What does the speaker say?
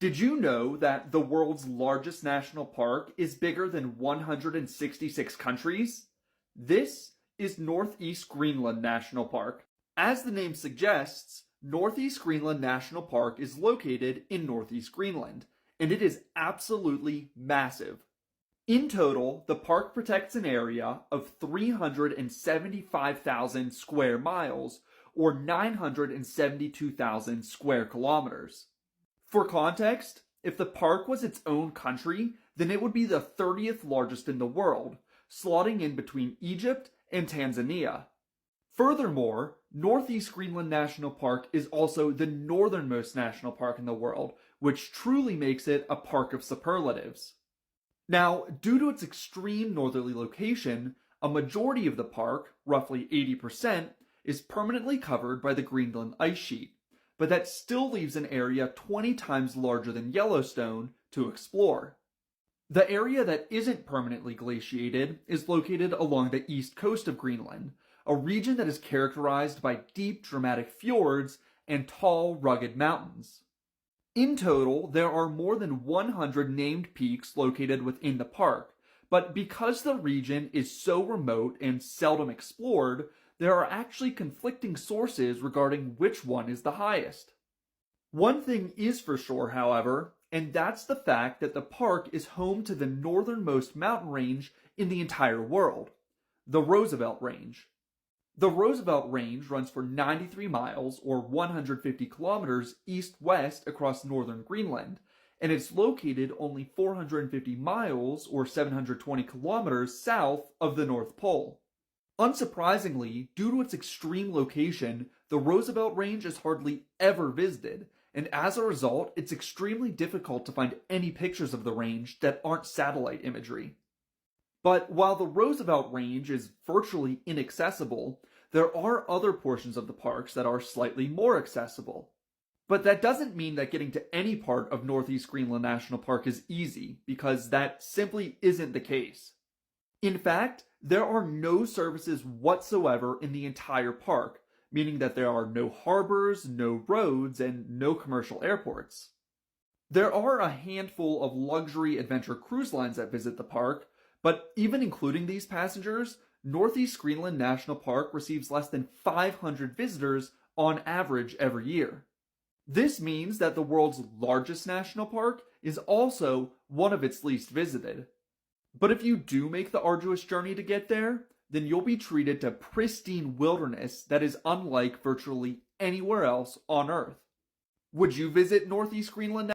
Did you know that the world's largest national park is bigger than 166 countries? This is Northeast Greenland National Park. As the name suggests, Northeast Greenland National Park is located in Northeast Greenland, and it is absolutely massive. In total, the park protects an area of 375,000 square miles, or 972,000 square kilometers. For context, if the park was its own country, then it would be the 30th largest in the world, slotting in between Egypt and Tanzania. Furthermore, Northeast Greenland National Park is also the northernmost national park in the world, which truly makes it a park of superlatives. Now, due to its extreme northerly location, a majority of the park, roughly 80%, is permanently covered by the Greenland ice sheet, but that still leaves an area 20 times larger than Yellowstone to explore. The area that isn't permanently glaciated is located along the east coast of Greenland, a region that is characterized by deep, dramatic fjords and tall, rugged mountains. In total, there are more than 100 named peaks located within the park, but because the region is so remote and seldom explored, there are actually conflicting sources regarding which one is the highest. One thing is for sure, however, and that's the fact that the park is home to the northernmost mountain range in the entire world, the Roosevelt Range. The Roosevelt Range runs for 93 miles or 150 kilometers east-west across northern Greenland, and it's located only 450 miles or 720 kilometers south of the North Pole. Unsurprisingly, due to its extreme location, the Roosevelt Range is hardly ever visited, and as a result, it's extremely difficult to find any pictures of the range that aren't satellite imagery. But while the Roosevelt Range is virtually inaccessible, there are other portions of the parks that are slightly more accessible. But that doesn't mean that getting to any part of Northeast Greenland National Park is easy, because that simply isn't the case. In fact, there are no services whatsoever in the entire park, meaning that there are no harbors, no roads, and no commercial airports. There are a handful of luxury adventure cruise lines that visit the park, but even including these passengers, Northeast Greenland National Park receives less than 500 visitors on average every year. This means that the world's largest national park is also one of its least visited. But if you do make the arduous journey to get there, then you'll be treated to pristine wilderness that is unlike virtually anywhere else on Earth. Would you visit Northeast Greenland